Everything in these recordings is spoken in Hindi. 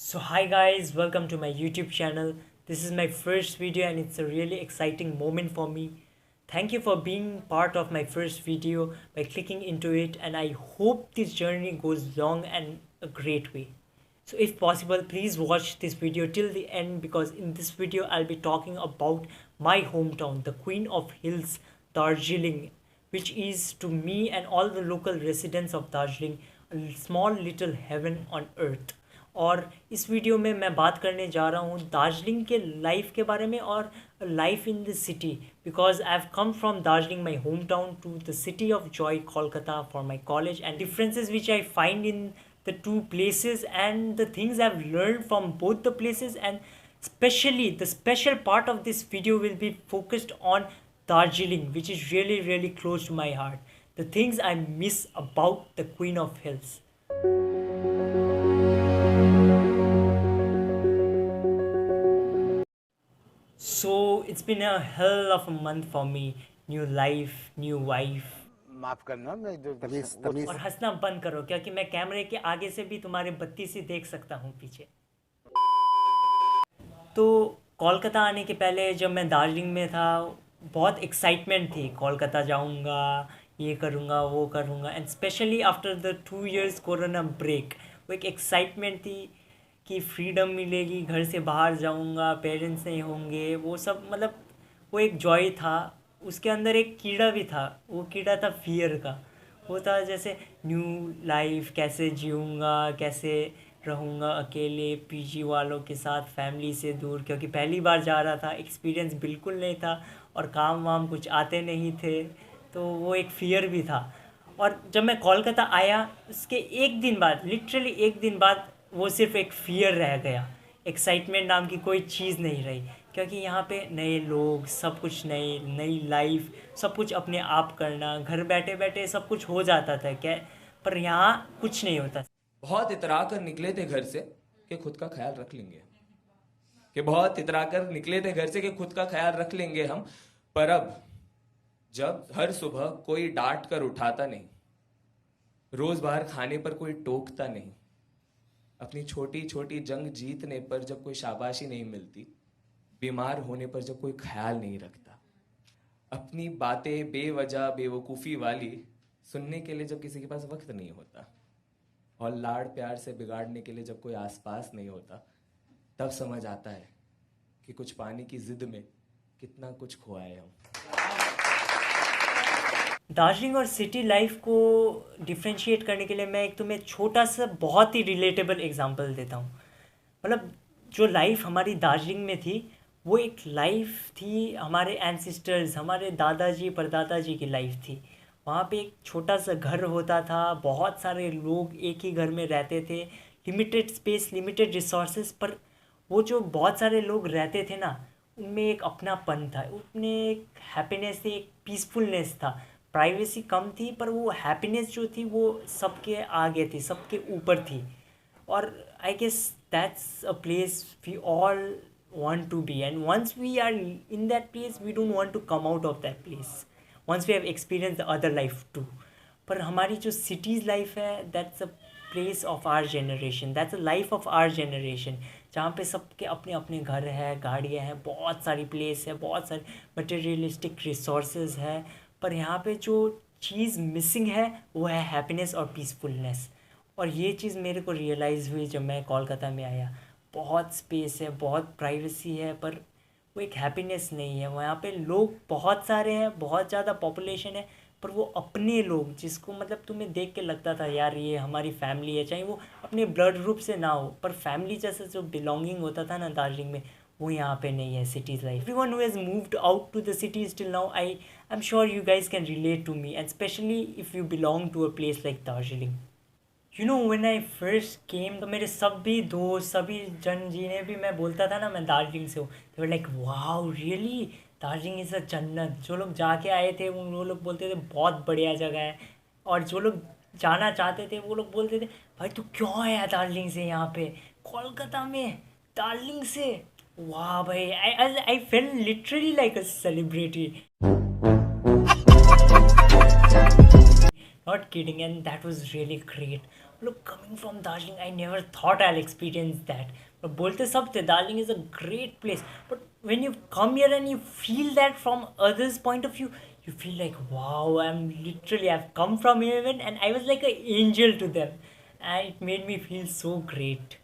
So hi guys, welcome to my YouTube channel. This is my first video and it's a really exciting moment for me. Thank you for being part of my first video by clicking into it, and I hope this journey goes long and a great way. So if possible, please watch this video till the end, because in this video I'll be talking about my hometown, the Queen of Hills, Darjeeling, which is to me and all the local residents of Darjeeling a small little heaven on earth. और इस वीडियो में मैं बात करने जा रहा हूँ दार्जिलिंग के लाइफ के बारे में और life in the city, because I have come from Darjeeling my home town to the city of joy Kolkata for my college, and differences which I find in the two places and the things I've learned from both the places. And especially the special part of this video will be focused on Darjeeling, which is really close to my heart. The things I miss about the Queen of Hills. So it's been a hell of a month for me. New life, new wife. माफ करना मैं जो और हंसना बंद करो, क्योंकि मैं कैमरे के आगे से भी तुम्हारे बत्ती से देख सकता हूँ पीछे। तो कोलकाता आने के पहले जब मैं दार्जिलिंग में था, बहुत एक्साइटमेंट थी, कोलकाता जाऊँगा, ये करूँगा वो करूँगा, and specially after the 2 years corona break वो एक एक्साइटमेंट थी कि फ्रीडम मिलेगी, घर से बाहर जाऊँगा, पेरेंट्स नहीं होंगे, वो सब, मतलब वो एक जॉय था। उसके अंदर एक कीड़ा भी था, वो कीड़ा था फियर का। वो था जैसे न्यू लाइफ, कैसे जीऊँगा, कैसे रहूँगा अकेले पीजी वालों के साथ, फैमिली से दूर, क्योंकि पहली बार जा रहा था, एक्सपीरियंस बिल्कुल नहीं था और काम वाम कुछ आते नहीं थे, तो वो एक फियर भी था। और जब मैं कोलकाता आया उसके एक दिन बाद, लिटरली एक दिन बाद, वो सिर्फ एक फियर रह गया। एक्साइटमेंट नाम की कोई चीज़ नहीं रही, क्योंकि यहाँ पे नए लोग, सब कुछ नई लाइफ, सब कुछ अपने आप करना, घर बैठे बैठे सब कुछ हो जाता था क्या, पर यहाँ कुछ नहीं होता। बहुत इतरा कर निकले थे घर से कि खुद का ख्याल रख लेंगे, कि बहुत इतरा कर निकले थे घर से कि खुद का ख्याल रख लेंगे हम, पर अब जब हर सुबह कोई डांट कर उठाता नहीं, रोज बाहर खाने पर कोई टोकता नहीं, अपनी छोटी छोटी जंग जीतने पर जब कोई शाबाशी नहीं मिलती, बीमार होने पर जब कोई ख्याल नहीं रखता, अपनी बातें बेवजह बेवकूफ़ी वाली सुनने के लिए जब किसी के पास वक्त नहीं होता, और लाड़ प्यार से बिगाड़ने के लिए जब कोई आसपास नहीं होता, तब समझ आता है कि कुछ पाने की जिद में कितना कुछ खोआए हम। दार्जिलिंग और सिटी लाइफ को डिफ्रेंशिएट करने के लिए मैं एक तुम्हें छोटा सा बहुत ही रिलेटेबल एग्जांपल देता हूँ। मतलब जो लाइफ हमारी दार्जिलिंग में थी, वो एक लाइफ थी हमारे एंसेस्टर्स, हमारे दादाजी परदादाजी की लाइफ थी। वहाँ पे एक छोटा सा घर होता था, बहुत सारे लोग एक ही घर में रहते थे, लिमिटेड स्पेस, लिमिटेड रिसोर्सेज, पर वो जो बहुत सारे लोग रहते थे ना, उनमें एक अपनापन था, उनमें एक हैप्पीनेस थी, एक पीसफुलनेस था। प्राइवेसी कम थी, पर वो हैप्पीनेस जो थी वो सबके आगे थी, सबके ऊपर थी। और I guess that's a place we all want to be, and once we are in that place we don't want to come out of that place once we have experienced the other life too. पर हमारी जो cities life है, that's a place of our generation, that's a life of our generation, जहाँ पे सबके अपने अपने घर है, गाड़ियाँ हैं, बहुत सारी place है, बहुत सारे materialistic resources है, पर यहाँ पे जो चीज़ मिसिंग है वो है हैप्पीनेस और पीसफुलनेस। और ये चीज़ मेरे को रियलाइज़ हुई जब मैं कोलकाता में आया। बहुत स्पेस है, बहुत प्राइवेसी है, पर वो एक हैप्पीनेस नहीं है। वहाँ पे लोग बहुत सारे हैं, बहुत ज़्यादा पॉपुलेशन है, पर वो अपने लोग, जिसको मतलब तुम्हें देख के लगता था यार ये हमारी फैमिली है, चाहे वो अपने ब्लड ग्रुप से ना हो, पर फैमिली जैसे जो बिलोंगिंग होता था ना दार्जिलिंग में, वो यहाँ पे नहीं है cities life. Everyone who has moved out to the cities till now, I am sure you guys can relate to me, and specially if you belong to a place like Darjeeling. You know when I first came, तो मेरे सभी दोस्त, सभी जन जिन्हें भी मैं बोलता था ना मैं दार्जिलिंग से हूँ, they were like wow really, Darjeeling is a जन्नत। जो लोग जाके आए थे वो लोग बोलते थे बहुत बढ़िया जगह है, और जो लोग जाना चाहते थे वो लोग बोलते थे भाई तू क्यों आया दार्जिलिंग से यहाँ पे, कोलकाता में दार्जिलिंग से, वाह भाई, I fell literally like a celebrity. Not kidding, and that was really great. Look, coming from Darjeeling, I never thought I'll experience that. But bolte sab the Darjeeling is a great place. But when you come here and you feel that from others' point of view, you feel like, wow, I've come from heaven, and I was like an angel to them, and it made me feel so great.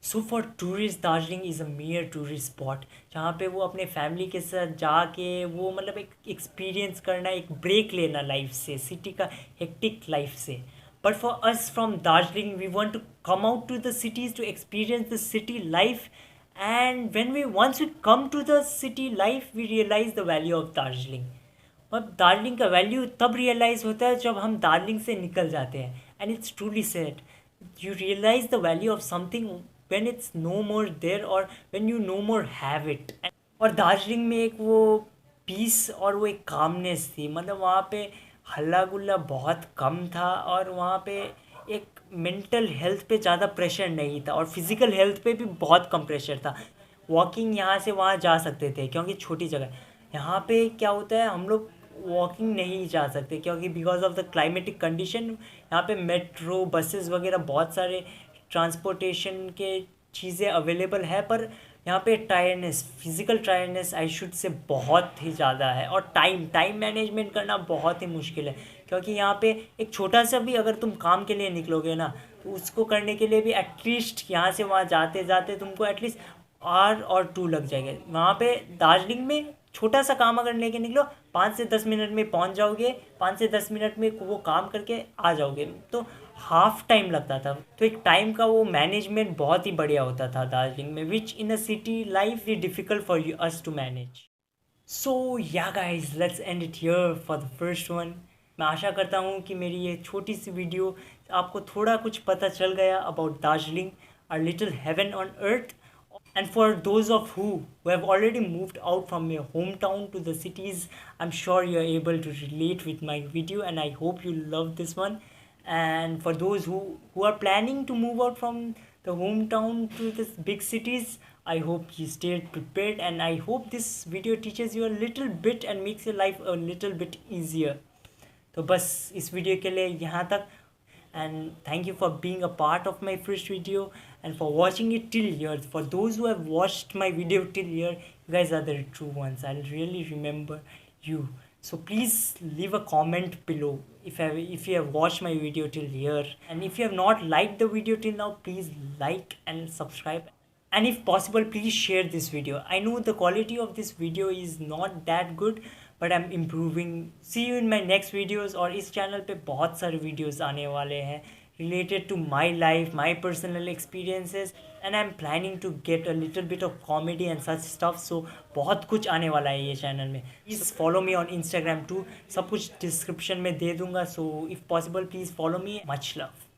So for tourist Darjeeling is a mayor tourist spot जहाँ पे वो अपने फैमिली के साथ जाके वो मतलब एक एक्सपीरियंस करना, एक ब्रेक लेना लाइफ से, सिटी का हेक्टिक लाइफ से. But for us from Darjeeling we want to come out to the cities to experience the city life. And when we once we come to the city life we realise the value of Darjeeling. अब दार्जिलिंग का वैल्यू तब रियलाइज़ होता है जब हम दार्जिलिंग से निकल जाते हैं. And it's truly said, you realize the value of something when it's no more there or when you no more have it. और दार्जिलिंग में एक वो पीस और वो एक कामनेस थी. मतलब वहाँ पे हल्ला गुल्ला बहुत कम था और वहाँ पे एक मेंटल हेल्थ पे ज़्यादा प्रेशर नहीं था और फिज़िकल हेल्थ पे भी बहुत कम प्रेशर था. वॉकिंग यहाँ से वहाँ जा सकते थे क्योंकि छोटी जगह. यहाँ पे क्या होता है, हम लोग वॉकिंग नहीं जा सकते क्योंकि because of the climatic condition. यहाँ पे मेट्रो बसेस वगैरह बहुत सारे ट्रांसपोर्टेशन के चीज़ें अवेलेबल है, पर यहाँ पे tiredness, physical tiredness I should say बहुत ही ज़्यादा है. और टाइम मैनेजमेंट करना बहुत ही मुश्किल है क्योंकि यहाँ पे एक छोटा सा भी अगर तुम काम के लिए निकलोगे ना तो उसको करने के लिए भी एटलीस्ट यहाँ से वहाँ जाते जाते तुमको एटलीस्ट आवर और 2 लग जाएंगे. वहाँ पे दार्जिलिंग में छोटा सा काम अगर लेके निकलो 5 से 10 मिनट में पहुँच जाओगे, 5 से 10 मिनट में वो काम करके आ जाओगे. तो हाफ टाइम लगता था. तो एक टाइम का वो मैनेजमेंट बहुत ही बढ़िया होता था दार्जिलिंग में, which in a city life is difficult for you us to manage. So yeah guys, let's end it here for the first one. मैं आशा करता हूँ कि मेरी ये छोटी सी वीडियो आपको थोड़ा कुछ पता चल गया about Darjeeling, our little heaven on earth. And for those of who have already moved out from your hometown to the cities, I'm sure you're able to relate with my video and I hope you love this one. And for those who are planning to move out from the hometown to the big cities, I hope you stay prepared and I hope this video teaches you a little bit and makes your life a little bit easier. तो बस इस वीडियो के लिए यहाँ तक. And thank you for being a part of my first video and for watching it till here. For those who have watched my video till here, you guys are the true ones. I'll really remember you. So please leave a comment below if you have watched my video till here. And if you have not liked the video till now, please like and subscribe. And if possible, please share this video. I know the quality of this video is not that good, but I'm improving. See you in my next videos. और इस चैनल पे बहुत सारे videos आने वाले हैं related to my life, my personal experiences, and I'm planning to get a little bit of comedy and such stuff. So बहुत कुछ आने वाला है ये चैनल में. Please follow me on Instagram too. सब कुछ description में दे दूँगा. So if possible, please follow me. Much love.